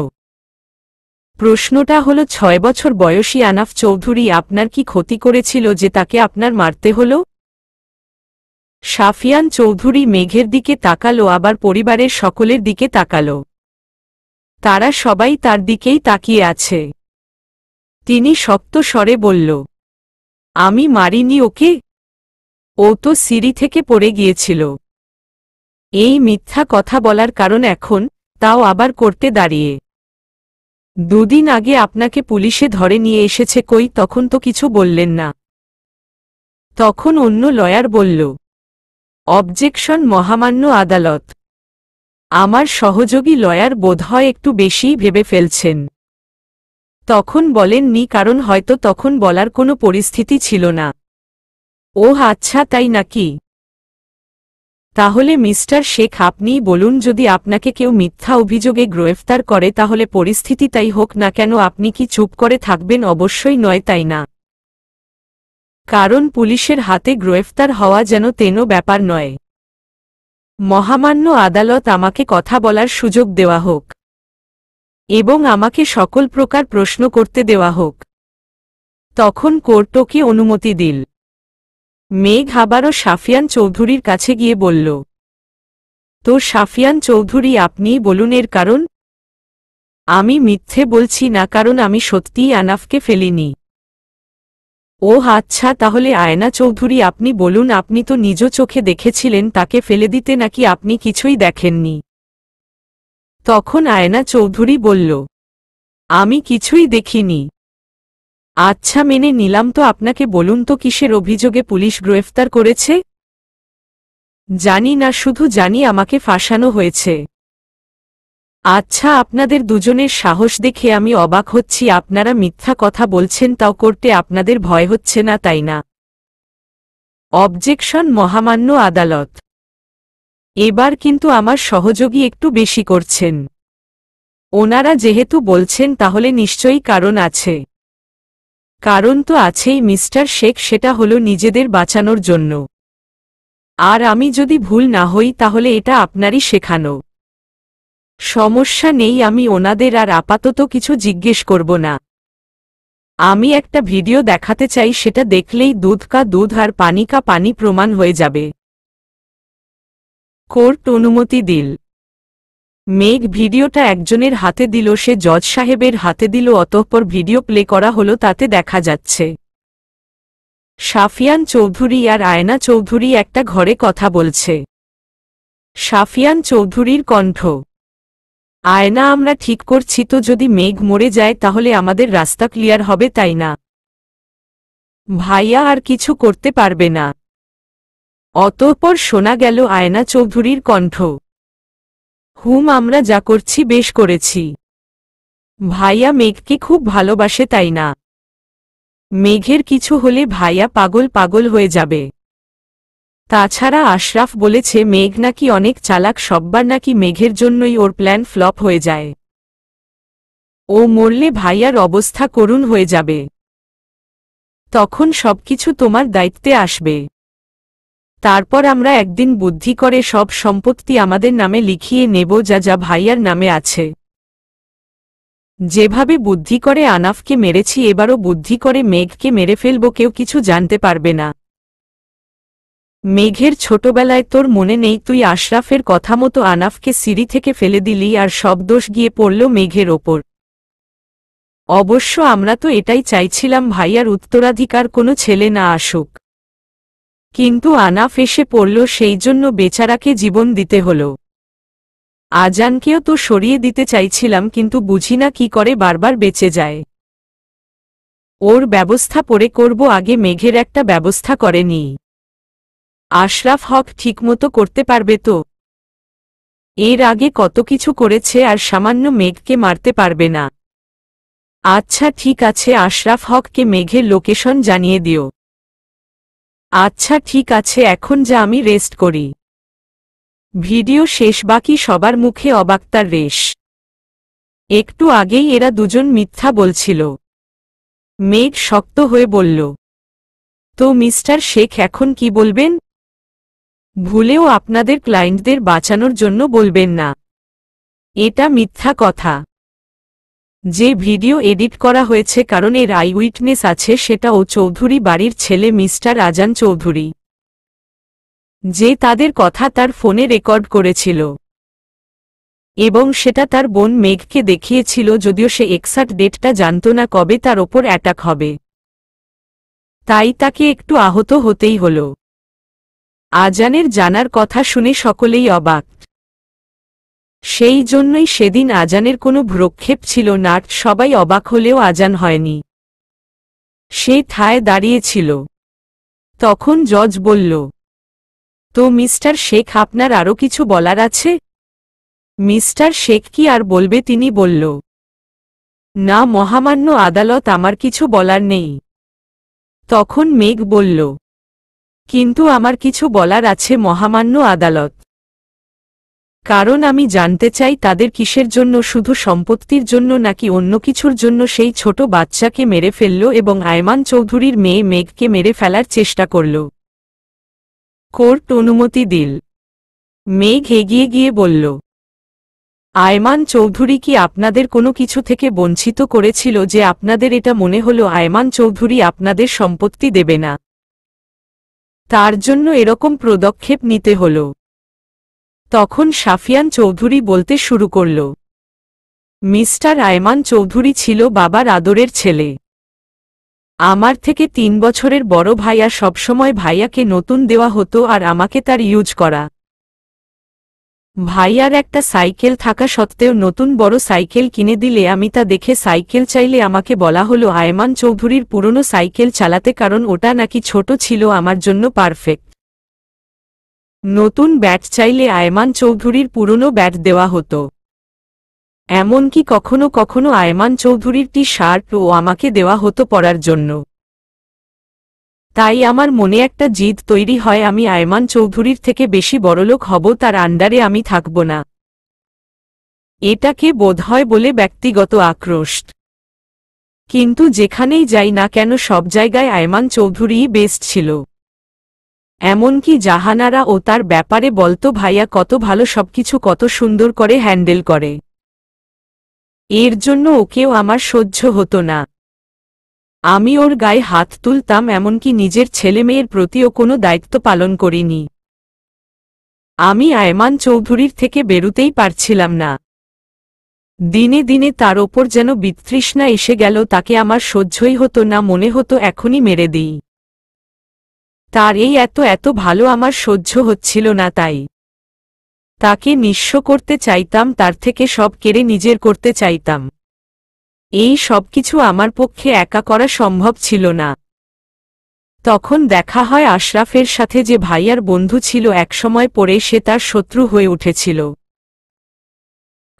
প্রশ্নটা হলো, 6 বছর বয়সী আনাফ চৌধুরী আপনার কি ক্ষতি করেছিল যে তাকে আপনার মারতে হল? সাফিয়ান চৌধুরী মেঘের দিকে তাকালো, আবার পরিবারের সকলের দিকে তাকালো। তারা সবাই তার দিকেই তাকিয়ে আছে। তিনি শক্ত স্বরে বলল, আমি মারিনি ওকে, ও তো সিঁড়ি থেকে পড়ে গিয়েছিল। এই মিথ্যা কথা বলার কারণ এখন, তাও আবার করতে দাঁড়িয়ে। 2 দিন আগে আপনাকে পুলিশে ধরে নিয়ে এসেছে, কই তখন তো কিছু বললেন না। তখন অন্য লয়ার বলল, অবজেকশন মহামান্য আদালত। আমার সহযোগী লয়ার বোধহয় একটু বেশিই ভেবে ফেলছেন। তখন বলেননি, কারণ হয়তো তখন বলার কোনো পরিস্থিতি ছিল না। ওহ আচ্ছা, তাই নাকি? তাহলে মিস্টার শেখ, আপনিই বলুন, যদি আপনাকে কেউ মিথ্যা অভিযোগে গ্রেফতার করে তাহলে পরিস্থিতি তাই হোক না কেন, আপনি কি চুপ করে থাকবেন? অবশ্যই নয়, তাই না? কারণ পুলিশের হাতে গ্রেফতার হওয়া যেন তেনো ব্যাপার নয়। মহামান্য আদালত, আমাকে কথা বলার সুযোগ দেওয়া হোক এবং আমাকে সকল প্রকার প্রশ্ন করতে দেওয়া হোক। তখন কোর্ট ওকে অনুমতি দিল। মেঘ আবারও সাফিয়ান চৌধুরীর কাছে গিয়ে বলল, তো সাফিয়ান চৌধুরী, আপনিই বলুন এর কারণ। আমি মিথ্যে বলছি না, কারণ আমি সত্যিই আনাফকে ফেলিনি। ওহ আচ্ছা, তাহলে আয়না চৌধুরী, আপনি বলুন, আপনি তো নিজ চোখে দেখেছিলেন তাকে ফেলে দিতে, নাকি আপনি কিছুই দেখেননি? তখন আয়না চৌধুরী বলল, আমি কিছুই দেখিনি। আচ্ছা, মেনে নিলাম। তো আপনাকে বলুন তো, কিসের অভিযোগে পুলিশ গ্রেফতার করেছে? জানি না, শুধু জানি আমাকে ফাঁসানো হয়েছে। আচ্ছা, আপনাদের দুজনের সাহস দেখে আমি অবাক হচ্ছি। আপনারা মিথ্যা কথা বলছেন, তাও করতে আপনাদের ভয় হচ্ছে না, তাই না? অবজেকশন মহামান্য আদালত। এবার কিন্তু আমার সহযোগী একটু বেশি করছেন। ওনারা যেহেতু বলছেন তাহলে নিশ্চয়ই কারণ আছে। কারণ তো আছেই মিস্টার শেখ, সেটা হলো নিজেদের বাঁচানোর জন্য। আর আমি যদি ভুল না হই তাহলে এটা আপনারই শেখানো। সমস্যা নেই, আমি ওনাদের আর আপাতত কিছু জিজ্ঞেস করব না। আমি একটা ভিডিও দেখাতে চাই, সেটা দেখলেই দুধ কা দুধ আর পানি কা পানি প্রমাণ হয়ে যাবে। কোর্ট অনুমতি দিল। মেঘ ভিডিওটা একজনের হাতে দিল, সে জজ সাহেবের হাতে দিল। অতঃপর ভিডিও প্লে করা হলো। তাতে দেখা যাচ্ছে সাফিয়ান চৌধুরী আর আয়না চৌধুরী একটা ঘরে কথা বলছে। সাফিয়ান চৌধুরীর কণ্ঠ, আয়না, আমরা ঠিক করছি তো, যদি মেঘ মরে যায় তাহলে আমাদের রাস্তা ক্লিয়ার হবে, তাই না? ভাইয়া আর কিছু করতে পারবে না। অতঃপর শোনা গেল আয়না চৌধুরীর কণ্ঠ, আমরা যা করছি বেশ করেছি। ভাইয়া মেঘকে খুব ভালোবাসে, তাই না? মেঘের কিছু হলে ভাইয়া পাগল পাগল হয়ে যাবে। তাছাড়া আশরাফ বলেছে মেঘ নাকি অনেক চালাক, সববার নাকি মেঘের জন্যই ওর প্ল্যান ফ্লপ হয়ে যায়। ও মরলে ভাইয়ার অবস্থা করুণ হয়ে যাবে। তখন সবকিছু তোমার দায়িত্বে আসবে। তারপর আমরা একদিন বুদ্ধি করে সব সম্পত্তি আমাদের নামে লিখিয়ে নেব, যা যা ভাইয়ার নামে আছে। যেভাবে বুদ্ধি করে আনাফকে মেরেছি, এবারও বুদ্ধি করে মেঘকে মেরে ফেলব, কেউ কিছু জানতে পারবে না। মেঘের ছোটবেলায় তোর মনে নেই, তুই আশরাফের কথা মতো আনাফকে সিঁড়ি থেকে ফেলে দিলি, আর সব দোষ গিয়ে পড়ল মেঘের ওপর। অবশ্য আমরা তো এটাই চাইছিলাম, ভাইয়ার উত্তরাধিকার কোনো ছেলে না আসুক। কিন্তু আনাফ এসে পড়ল, সেই জন্য বেচারাকে জীবন দিতে হল। আজানকেও তো সরিয়ে দিতে চাইছিলাম, কিন্তু বুঝি না কি করে বারবার বেঁচে যায়। ওর ব্যবস্থা পরে করব, আগে মেঘের একটা ব্যবস্থা করে নিই। আশরাফ হক ঠিকমতো করতে পারবে তো? এর আগে কত কিছু করেছে, আর সামান্য মেঘকে মারতে পারবে না? আচ্ছা ঠিক আছে, আশরাফ হককে মেঘের লোকেশন জানিয়ে দিও। আচ্ছা ঠিক আছে, এখন যা, আমি রেস্ট করি। ভিডিও শেষ। বাকি সবার মুখে অবাকতার রেশ। একটু আগেই এরা দুজন মিথ্যা বলছিল। মেঘ শক্ত হয়ে বলল, তো মিস্টার শেখ এখন কি বলবেন? ভুলেও আপনাদের ক্লায়েন্টদের বাঁচানোর জন্য বলবেন না। এটা মিথ্যা কথা। যে ভিডিও এডিট করা হয়েছে, কারণ এর আইউইটনেস আছে, সেটা ও চৌধুরী বাড়ির ছেলে মিস্টার আজান চৌধুরী, যে তাদের কথা তার ফোনে রেকর্ড করেছিল এবং সেটা তার বোন মেঘকে দেখিয়েছিল, যদিও সে এক্সাক্ট ডেটটা জানত না কবে তার ওপর অ্যাটাক হবে। তাই তাকে একটু আহত হতেই হল। আজানের জানার কথা শুনে সকলেই অবাক। সেই জন্যই সেদিন আজানের কোনো ভ্রুক্ষেপ ছিল না। সবাই অবাক হলেও আজান হয়নি, সে ঠায় দাঁড়িয়েছিল। তখন জজ বলল, তো মিস্টার শেখ, আপনার আরও কিছু বলার আছে? মিস্টার শেখ কি আর বলবে, তিনি বলল, না মহামান্য আদালত, আমার কিছু বলার নেই। তখন মেঘ বলল, কিন্তু আমার কিছু বলার আছে মহামান্য আদালত। কারণ আমি জানতে চাই তাদের কিসের জন্য, শুধু সম্পত্তির জন্য নাকি অন্য কিছুর জন্য সেই ছোট বাচ্চাকে মেরে ফেলল এবং আয়মান চৌধুরীর মেয়ে মেঘকে মেরে ফেলার চেষ্টা করল। কোর্ট অনুমতি দিল। মেঘ এগিয়ে গিয়ে বলল, আয়মান চৌধুরী কি আপনাদের কোনো কিছু থেকে বঞ্চিত করেছিল, যে আপনাদের এটা মনে হলো আয়মান চৌধুরী আপনাদের সম্পত্তি দেবে না, তার জন্য এরকম পদক্ষেপ নিতে হল? তখন সাফিয়ান চৌধুরী বলতে শুরু করল, মিস্টার আয়মান চৌধুরী ছিল বাবার আদরের ছেলে। আমার থেকে 3 বছরের বড় ভাইয়া, সবসময় ভাইয়াকে নতুন দেওয়া হতো আর আমাকে তার ইউজ করা। ভাইয়ার একটা সাইকেল থাকা সত্ত্বেও নতুন বড় সাইকেল কিনে দিলে আমি তা দেখে সাইকেল চাইলে আমাকে বলা হলো আয়মান চৌধুরীর পুরনো সাইকেল চালাতে, কারণ ওটা নাকি ছোট ছিল, আমার জন্য পারফেক্ট। নতুন ব্যাট চাইলে আয়মান চৌধুরীর পুরনো ব্যাট দেওয়া হতো। এমনকি কখনো কখনো আয়মান চৌধুরীর টি-শার্টও আমাকে দেওয়া হতো পরার জন্য। তাই আমার মনে একটা জিদ তৈরি হয়, আমি আয়মান চৌধুরীর থেকে বেশি বড়লোক হব, তার আন্ডারে আমি থাকব না। এটাকে বোধহয় বলে ব্যক্তিগত আক্রোশ। কিন্তু যেখানেই যাই না কেন, সব জায়গায় আয়মান চৌধুরীই বেস্ট ছিল। এমনকি জাহানারা ও তার ব্যাপারে বলতো, ভাইয়া কত ভালো, সবকিছু কত সুন্দর করে হ্যান্ডেল করে। এর জন্য ওকেও আমার সহ্য হতো না। আমি ওর গায়ে হাত তুলতাম, এমনকি নিজের ছেলেমেয়ের প্রতিও কোনো দায়িত্ব পালন করিনি। আমি আয়মান চৌধুরীর থেকে বেরুতেই পারছিলাম না। দিনে দিনে তার ওপর যেন বিতৃষ্ণা এসে গেল, তাকে আমার সহ্যই হতো না, মনে হতো এখনই মেরে দিই। তার এই এত এত ভালো আমার সহ্য হচ্ছিল না, তাই তাকে নিঃস্ব করতে চাইতাম, তার থেকে সব কেড়ে নিজের করতে চাইতাম। এই সব কিছু আমার পক্ষে একা করা সম্ভব ছিল না। তখন দেখা হয় আশরাফের সাথে, যে ভাইয়ার বন্ধু ছিল, একসময় পরে সে তার শত্রু হয়ে উঠেছিল।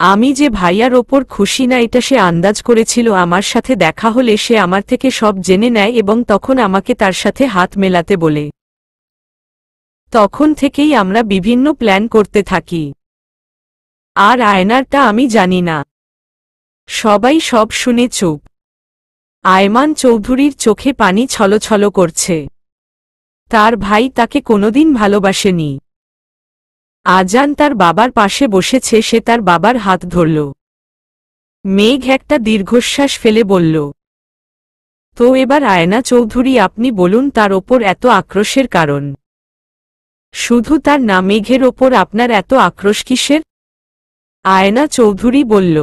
আমি যে ভাইয়ার ওপর খুশি না, এটা সে আন্দাজ করেছিল। আমার সাথে দেখা হলে সে আমার থেকে সব জেনে নেয় এবং তখন আমাকে তার সাথে হাত মেলাতে বলে। তখন থেকেই আমরা বিভিন্ন প্ল্যান করতে থাকি। আর আয়নারটা আমি জানি না। সবাই সব শুনে চুপ। আয়মান চৌধুরীর চোখে পানি ছলছল করছে। তার ভাই তাকে কোনোদিন ভালোবাসেনি। আজান তার বাবার পাশে বসেছে, সে তার বাবার হাত ধরল। মেঘ একটা দীর্ঘশ্বাস ফেলে বলল, তো এবার আয়না চৌধুরী আপনি বলুন তার ওপর এত আক্রোশের কারণ। শুধু তার না, মেঘের ওপর আপনার এত আক্রোশ কিসের? আয়না চৌধুরী বলল,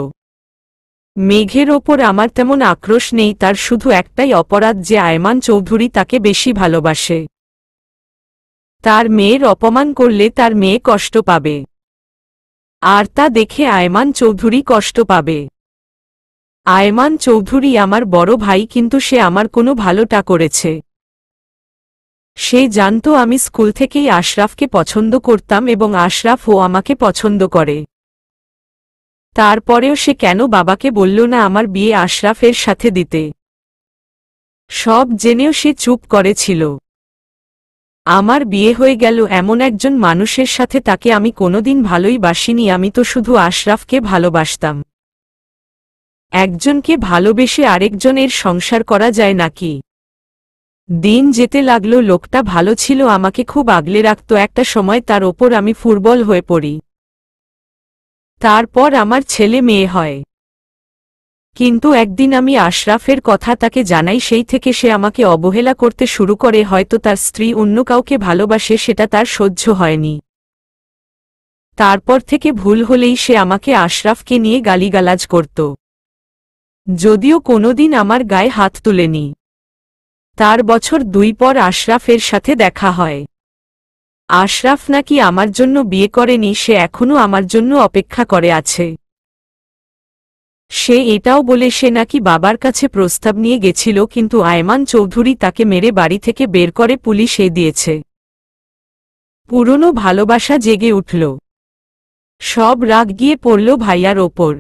মেঘের ওপর আমার তেমন আক্রোশ নেই, তার শুধু একটাই অপরাধ যে আয়মান চৌধুরী তাকে বেশি ভালোবাসে। তার মেয়ের অপমান করলে তার মেয়ে কষ্ট পাবে, আর তা দেখে আয়মান চৌধুরী কষ্ট পাবে। আয়মান চৌধুরী আমার বড় ভাই, কিন্তু সে আমার কোনো ভালোটা করেছে। সে জানত আমি স্কুল থেকেই আশরাফকে পছন্দ করতাম এবং আশরাফও আমাকে পছন্দ করে। তারপরেও সে কেন বাবাকে বলল না আমার বিয়ে আশরাফের সাথে দিতে? সব জেনেও সে চুপ করেছিল। আমার বিয়ে হয়ে গেল এমন একজন মানুষের সাথে, তাকে আমি কোনোদিন ভালোই বাসিনি, আমি তো শুধু আশরাফকে ভালোবাসতাম। একজনকে ভালোবেসে আরেকজনের সংসার করা যায় নাকি? দিন যেতে লাগলো, লোকটা ভালো ছিল, আমাকে খুব আগলে রাখত। একটা সময় তার ওপর আমি ফুটবল হয়ে পড়ি। তারপর আমার ছেলে মেয়ে হয়। কিন্তু একদিন আমি আশরাফের কথা তাকে জানাই, সেই থেকে সে আমাকে অবহেলা করতে শুরু করে। হয়তো তার স্ত্রী অন্য কাউকে ভালোবাসে, সেটা তার সহ্য হয়নি। তারপর থেকে ভুল হলেই সে আমাকে আশরাফকে নিয়ে গালিগালাজ করত, যদিও কোনোদিন আমার গায়ে হাত তুলেনি। তার বছর 2 পর আশরাফের সাথে দেখা হয়। আশরাফ নাকি আমার জন্য বিয়ে করেনি, সে এখনও আমার জন্য অপেক্ষা করে আছে। সে এটাও বলে সে নাকি বাবার কাছে প্রস্তাব নিয়ে গেছিল, কিন্তু আয়মান চৌধুরী তাকে মেরে বাড়ি থেকে বের করে পুলিশে দিয়েছে। পুরনো ভালোবাসা জেগে উঠল। সব রাগ গিয়ে পড়ল ভাইয়ার ওপর।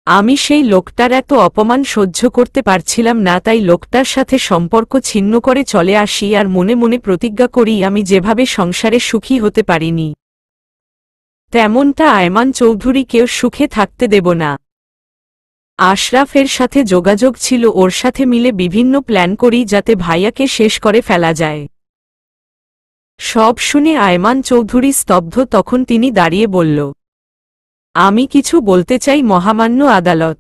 আমি সেই লোকটার এত অপমান সহ্য করতে পারছিলাম না, তাই লোকটার সাথে সম্পর্ক ছিন্ন করে চলে আসি আর মনে মনে প্রতিজ্ঞা করি আমি যেভাবে সংসারে সুখী হতে পারিনি, তেমনটা আয়মান চৌধুরীকেও সুখে থাকতে দেব না। আশরাফের সাথে যোগাযোগ ছিল, ওর সাথে মিলে বিভিন্ন প্ল্যান করি যাতে ভাইয়াকে শেষ করে ফেলা যায়। সব শুনে আয়মান চৌধুরী স্তব্ধ। তখন তিনি দাঁড়িয়ে বলল, আমি কিছু বলতে চাই মহামান্য আদালত।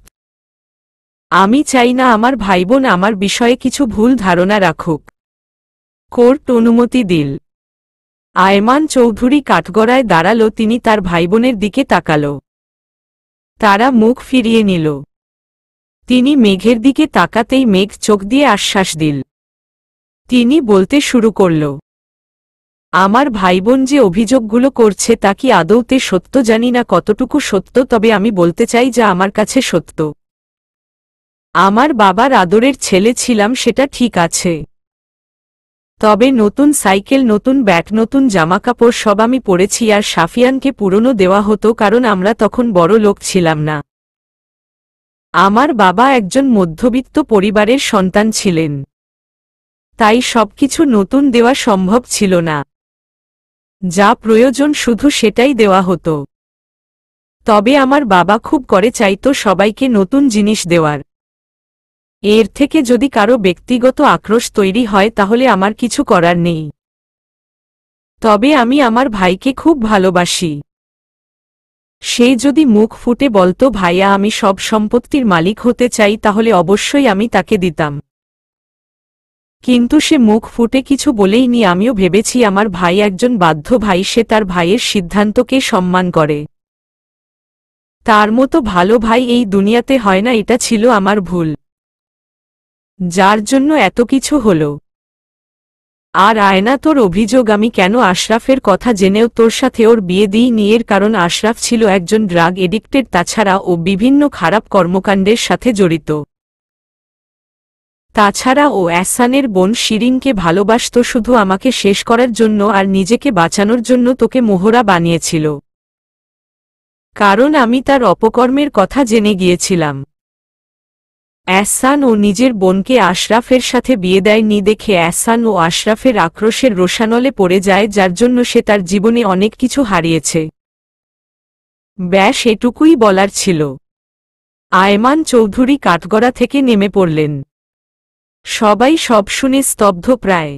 আমি চাই না আমার ভাইবোন আমার বিষয়ে কিছু ভুল ধারণা রাখুক। কোর্ট অনুমতি দিল। আয়মান চৌধুরী কাঠগড়ায় দাঁড়াল। তিনি তার ভাইবোনের দিকে তাকাল। তারা মুখ ফিরিয়ে নিল। তিনি মেঘের দিকে তাকাতেই মেঘ চোখ দিয়ে আশ্বাস দিল। তিনি বলতে শুরু করল, আমার ভাইবোন যে অভিযোগগুলো করছে তা কি আদৌতে সত্য জানি না কতটুকু সত্য, তবে আমি বলতে চাই যা আমার কাছে সত্য। আমার বাবার আদরের ছেলে ছিলাম, সেটা ঠিক আছে। তবে নতুন সাইকেল, নতুন ব্যাট, নতুন জামাকাপড় সব আমি পরেছি, আর সাফিয়ানকে পুরনো দেওয়া হতো, কারণ আমরা তখন বড় লোক ছিলাম না। আমার বাবা একজন মধ্যবিত্ত পরিবারের সন্তান ছিলেন, তাই সবকিছু নতুন দেওয়া সম্ভব ছিল না। যা প্রয়োজন শুধু সেটাই দেওয়া হতো। তবে আমার বাবা খুব করে চাইতো সবাইকে নতুন জিনিস দেওয়ার। এর থেকে যদি কারো ব্যক্তিগত আক্রোশ তৈরি হয় তাহলে আমার কিছু করার নেই। তবে আমি আমার ভাইকে খুব ভালোবাসি। সে যদি মুখ ফুটে বলতো ভাইয়া আমি সব সম্পত্তির মালিক হতে চাই, তাহলে অবশ্যই আমি তাকে দিতাম। কিন্তু সে মুখ ফুটে কিছু বলেইনি। আমিও ভেবেছি আমার ভাই একজন বাধ্য ভাই, সে তার ভাইয়ের সিদ্ধান্তকে সম্মান করে। তার মতো ভালো ভাই এই দুনিয়াতে হয় না, এটা ছিল আমার ভুল, যার জন্য এত কিছু হলো। আর আয়না, তোর অভিযোগ আমি কেন আশরাফের কথা জেনেও তোর সাথে ওর বিয়ে দিইনি, এর কারণ আশরাফ ছিল একজন ড্রাগ এডিক্টেড, তাছাড়া ও বিভিন্ন খারাপ কর্মকাণ্ডের সাথে জড়িত। তাছাড়া ও এহসানের বোন শিরিনকে ভালোবাসত শুধু আমাকে শেষ করার জন্য আর নিজেকে বাঁচানোর জন্য তোকে মোহরা বানিয়েছিল, কারণ আমি তার অপকর্মের কথা জেনে গিয়েছিলাম। এহসান ও নিজের বোনকে আশরাফের সাথে বিয়ে দেয়নি দেখে এহসান ও আশরাফের আক্রোশের রোষানলে পড়ে যায়, যার জন্য সে তার জীবনে অনেক কিছু হারিয়েছে। ব্যাস এটুকুই বলার ছিল। আয়মান চৌধুরী কাঠগড়া থেকে নেমে পড়লেন। সবাই সব শুনে স্তব্ধ প্রায়।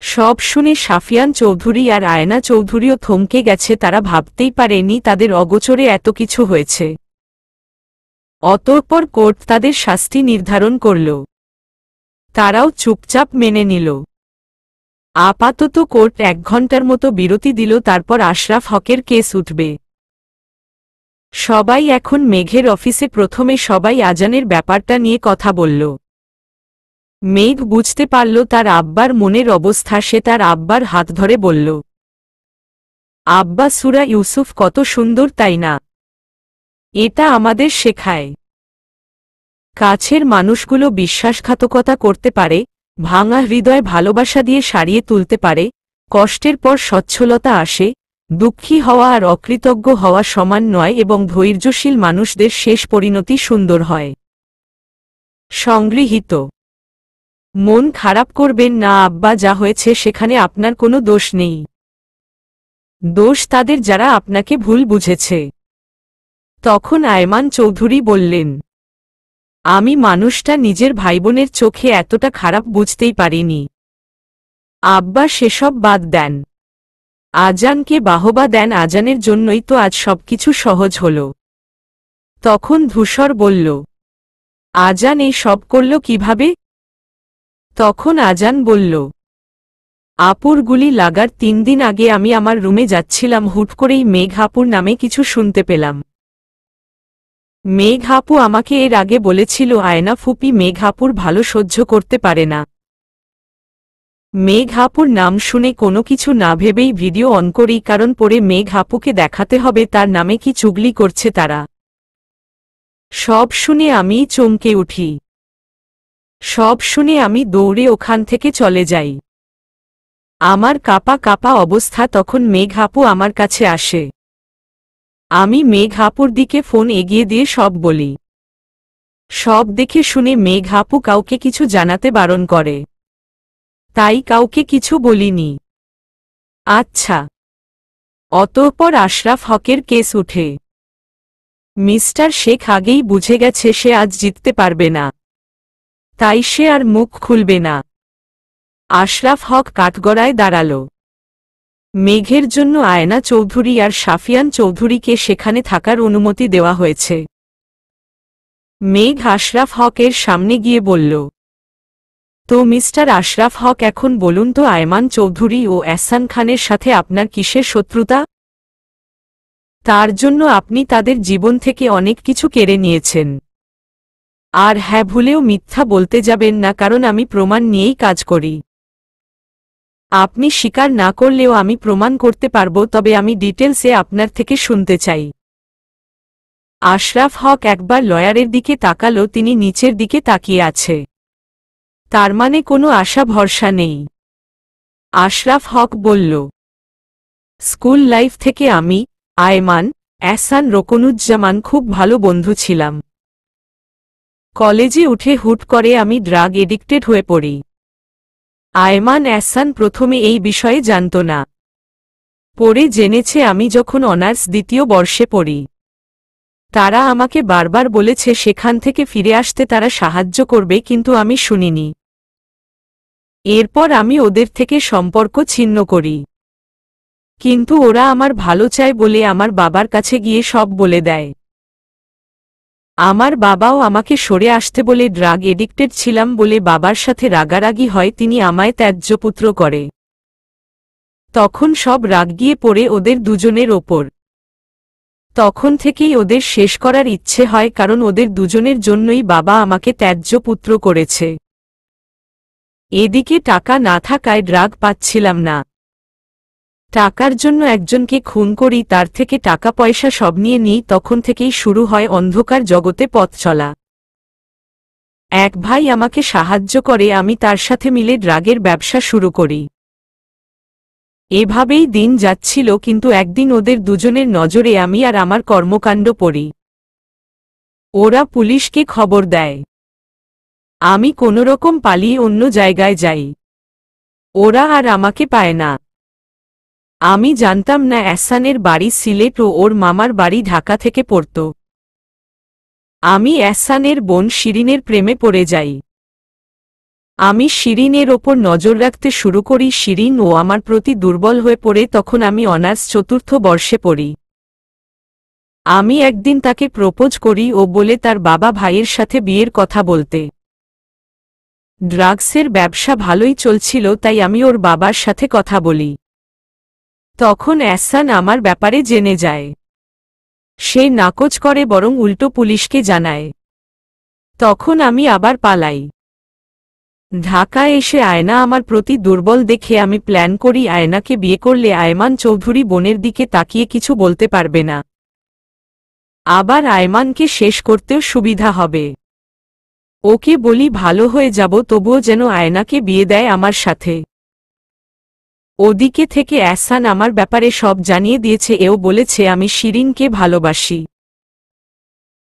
সব শুনে সাফিয়ান চৌধুরী আর আয়না চৌধুরীও থমকে গেছে, তারা ভাবতেই পারেনি তাদের অগোচরে এত কিছু হয়েছে। অতঃপর কোর্ট তাদের শাস্তি নির্ধারণ করল। তারাও চুপচাপ মেনে নিল। আপাতত কোর্ট 1 ঘন্টার মতো বিরতি দিল, তারপর আশরাফ হকের কেস উঠবে। সবাই এখন মেঘের অফিসে। প্রথমে সবাই আজানের ব্যাপারটা নিয়ে কথা বলল। মেঘ বুঝতে পারল তার আব্বার মনের অবস্থা। সে তার আব্বার হাত ধরে বলল, আব্বা, সূরা ইউসুফ কত সুন্দর, তাই না? এটা আমাদের শেখায় কাছের মানুষগুলো বিশ্বাসঘাতকতা করতে পারে, ভাঙা হৃদয় ভালোবাসা দিয়ে সারিয়ে তুলতে পারে, কষ্টের পর সচ্ছলতা আসে, দুঃখী হওয়া আর অকৃতজ্ঞ হওয়া সমান নয় এবং ধৈর্যশীল মানুষদের শেষ পরিণতি সুন্দর হয়। সংগৃহীত। মন খারাপ করবেন না আব্বা, যা হয়েছে সেখানে আপনার কোনো দোষ নেই। দোষ তাদের যারা আপনাকে ভুল বুঝেছে। তখন আয়মান চৌধুরী বললেন, আমি মানুষটা নিজের ভাইবোনের চোখে এতটা খারাপ বুঝতেই পারিনি। আব্বা, সেসব বাদ দেন। আজানকে বাহবা দেন, আজানের জন্যই তো আজ সবকিছু সহজ হল। তখন ধূসর বলল, আজান এই সব করল কিভাবে? তখন আজান বলল, আপুর গুলি লাগার 3 দিন আগে আমি আমার রুমে যাচ্ছিলাম, হুট করেই মেঘ আপুর নামে কিছু শুনতে পেলাম। মেঘ আপু আমাকে এর আগে বলেছিল আয়না ফুপি মেঘ আপুর ভালো সহ্য করতে পারে না। মেঘ আপুর নাম শুনে কোনো কিছু না ভেবেই ভিডিও অন করি, কারণ পরে মেঘ আপুকে দেখাতে হবে তার নামে কি চুগলি করছে তারা। সব শুনে আমি চমকে উঠি। সব শুনে আমি দৌড়ে ওখান থেকে চলে যাই। আমার কাঁপা কাঁপা অবস্থা। তখন মেঘ আপু আমার কাছে আসে। আমি মেঘ আপুর দিকে ফোন এগিয়ে দিয়ে সব বলি। সব দেখে শুনে মেঘ আপু কাউকে কিছু জানাতে বারণ করে, তাই কাউকে কিছু বলিনি। আচ্ছা। অতঃপর আশরাফ হকের কেস উঠে। মিস্টার শেখ আগেই বুঝে গেছে সে আজ জিততে পারবে না, তাই সে আর মুখ খুলবে না। আশরাফ হক কাঠগড়ায় দাঁড়াল। মেঘের জন্য আয়না চৌধুরী আর সাফিয়ান চৌধুরীকে সেখানে থাকার অনুমতি দেওয়া হয়েছে। মেঘ আশরাফ হকের সামনে গিয়ে বলল, তো মিস্টার আশরাফ হক, এখন বলুন তো আয়মান চৌধুরী ও এহসান খানের সাথে আপনার কিসের শত্রুতা? তার জন্য আপনি তাদের জীবন থেকে অনেক কিছু কেড়ে নিয়েছেন। আর হ্যাঁ, ভুলেও মিথ্যা বলতে যাবেন না, কারণ আমি প্রমাণ নিয়েই কাজ করি। আপনি স্বীকার না করলেও আমি প্রমাণ করতে পারবো, তবে আমি ডিটেলসে আপনার থেকে শুনতে চাই। আশরাফ হক একবার লয়ারের দিকে তাকালো। তিনি নিচের দিকে তাকিয়ে আছে, তার মানে কোনো আশা ভরসা নেই। আশরাফ হক বলল, স্কুল লাইফ থেকে আমি, আয়মান, এহসান, রকনুজ্জামান খুব ভালো বন্ধু ছিলাম। কলেজে উঠে হুট করে আমি ড্রাগ এডিক্টেড হয়ে পড়ি। আয়মান এহসান প্রথমে এই বিষয়ে জানত না। পরে জেনেছে আমি যখন অনার্স 2য় বর্ষে পড়ি। তারা আমাকে বারবার বলেছে সেখান থেকে ফিরে আসতে তারা সাহায্য করবে, কিন্তু আমি শুনিনি। এরপর আমি ওদের থেকে সম্পর্ক ছিন্ন করি। কিন্তু ওরা আমার ভালো চায় বলে আমার বাবার কাছে গিয়ে সব বলে দেয়। আমার বাবাও আমাকে সরে আসতে বলে, ড্রাগ এডিক্টেড ছিলাম বলে বাবার সাথে রাগারাগি হয়, তিনি আমায় ত্যায্যপুত্র করে। তখন সব রাগ গিয়ে পড়ে ওদের দুজনের ওপর। তখন থেকেই ওদের শেষ করার ইচ্ছে হয়, কারণ ওদের দুজনের জন্যই বাবা আমাকে ত্যায্যপুত্র করেছে। এদিকে টাকা না থাকায় ড্রাগ পাচ্ছিলাম না। টাকার জন্য একজনকে খুন করি, তার থেকে টাকা পয়সা সব নিয়ে নিই। তখন থেকেই শুরু হয় অন্ধকার জগতে পথ চলা। এক ভাই আমাকে সাহায্য করে, আমি তার সাথে মিলে ড্রাগের ব্যবসা শুরু করি। এভাবেই দিন যাচ্ছিল, কিন্তু একদিন ওদের দুজনের নজরে আমি আর আমার কর্মকাণ্ড পড়ি। ওরা পুলিশকে খবর দেয়। আমি কোনোরকম পালিয়ে অন্য জায়গায় যাই। ওরা আর আমাকে পায় না। আমি জানতাম না এহসানের বাড়ি সিলেট ও ওর মামার বাড়ি ঢাকা থেকে পড়ত। আমি এহসানের বোন শিরিনের প্রেমে পড়ে যাই। আমি শিরিনের ওপর নজর রাখতে শুরু করি। শিরিন ও আমার প্রতি দুর্বল হয়ে পড়ে। তখন আমি অনার্স 4র্থ বর্ষে পড়ি। আমি একদিন তাকে প্রপোজ করি ও বলে তার বাবা ভাইয়ের সাথে বিয়ের কথা বলতে। ড্রাগসের ব্যবসা ভালোই চলছিল, তাই আমি ওর বাবার সাথে কথা বলি। তখন এহসান আমার ব্যাপারে জেনে যায়। সে নাকচ করে, বরং উল্টো পুলিশকে জানায়। তখন আমি আবার পালাই। ঢাকায় এসে আয়না আমার প্রতি দুর্বল দেখে আমি প্ল্যান করি আয়নাকে বিয়ে করলে আয়মান চৌধুরী বোনের দিকে তাকিয়ে কিছু বলতে পারবে না। আবার আয়মানকে শেষ করতেও সুবিধা হবে। ওকে বলি ভালো হয়ে যাব, তবুও যেন আয়নাকে বিয়ে দেয় আমার সাথে। ওদিকে থেকে এহসান আমার ব্যাপারে সব জানিয়ে দিয়েছে। এও বলেছে আমি শিরিনকে ভালোবাসি।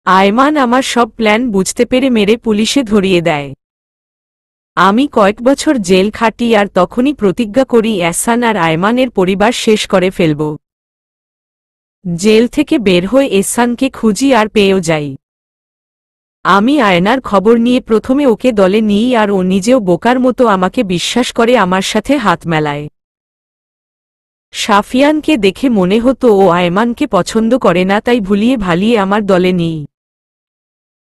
আয়মান আমার সব প্ল্যান বুঝতে পেরে মেরে পুলিশে ধরিয়ে দেয়। আমি কয়েক বছর জেল খাটি আর তখনই প্রতিজ্ঞা করি এহসান আর আয়মানের পরিবার শেষ করে ফেলব। জেল থেকে বের হয়ে এহসানকে খুঁজি আর পেয়েও যাই। আমি আয়নার খবর নিয়ে প্রথমে ওকে দলে নিই আর ও নিজেও বোকার মতো আমাকে বিশ্বাস করে আমার সাথে হাত মেলায়। সাফিয়ানকে দেখে মনে হতো ও আয়মানকে পছন্দ করে না, তাই ভুলিয়ে ভালিয়ে আমার দলে নিই।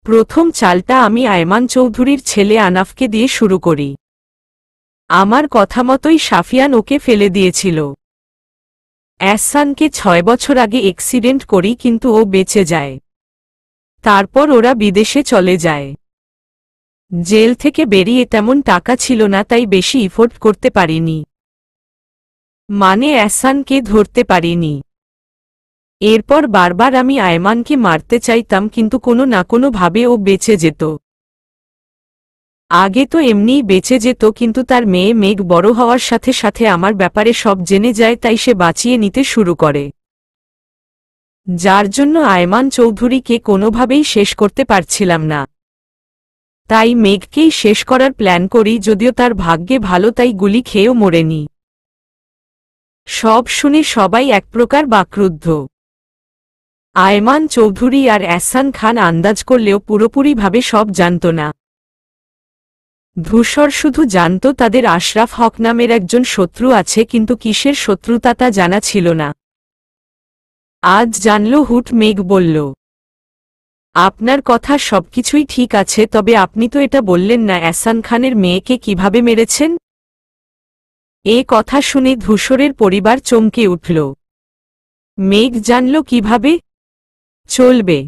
প্রথম চালটা আমি আয়মান চৌধুরীর ছেলে আনাফকে দিয়ে শুরু করি। আমার কথা মতোই সাফিয়ান ওকে ফেলে দিয়েছিল। এহসানকে 6 বছর আগে অ্যাক্সিডেন্ট করি, কিন্তু ও বেঁচে যায়। তারপর ওরা বিদেশে চলে যায়। জেল থেকে বেরিয়ে তেমন টাকা ছিল না, তাই বেশি ইফোর্ট করতে পারিনি। মানে এহসানকে ধরতে পারিনি। এরপর বারবার আমি আয়মানকে মারতে চাইতাম, কিন্তু কোনো না কোনো ভাবে ও বেঁচে যেত। আগে তো এমনিই বেঁচে যেত, কিন্তু তার মেয়ে মেঘ বড় হওয়ার সাথে সাথে আমার ব্যাপারে সব জেনে যায়, তাই সে বাঁচিয়ে নিতে শুরু করে। যার জন্য আয়মান চৌধুরীকে কোনোভাবেই শেষ করতে পারছিলাম না। তাই মেঘকেই শেষ করার প্ল্যান করি, যদিও তার ভাগ্যে ভালো তাই গুলি খেয়েও মরেনি। সব শুনে সবাই এক প্রকার বাকরুদ্ধ। আয়মান চৌধুরী আর এহসান খান আন্দাজ করলেও পুরোপুরিভাবে সব জানত না। ধূসর শুধু জানত তাদের আশরাফ হক নামের একজন শত্রু আছে, কিন্তু কিসের শত্রুতা তা জানা ছিল না। আজ জানল হুট। মেঘ বলল, আপনার কথা সবকিছুই ঠিক আছে, তবে আপনি তো এটা বললেন না এহসান খানের মেয়েকে কিভাবে মেরেছেন। এ কথা শুনে ধূসরের পরিবার চমকে উঠল। মেঘ জানল কিভাবে? চলবে।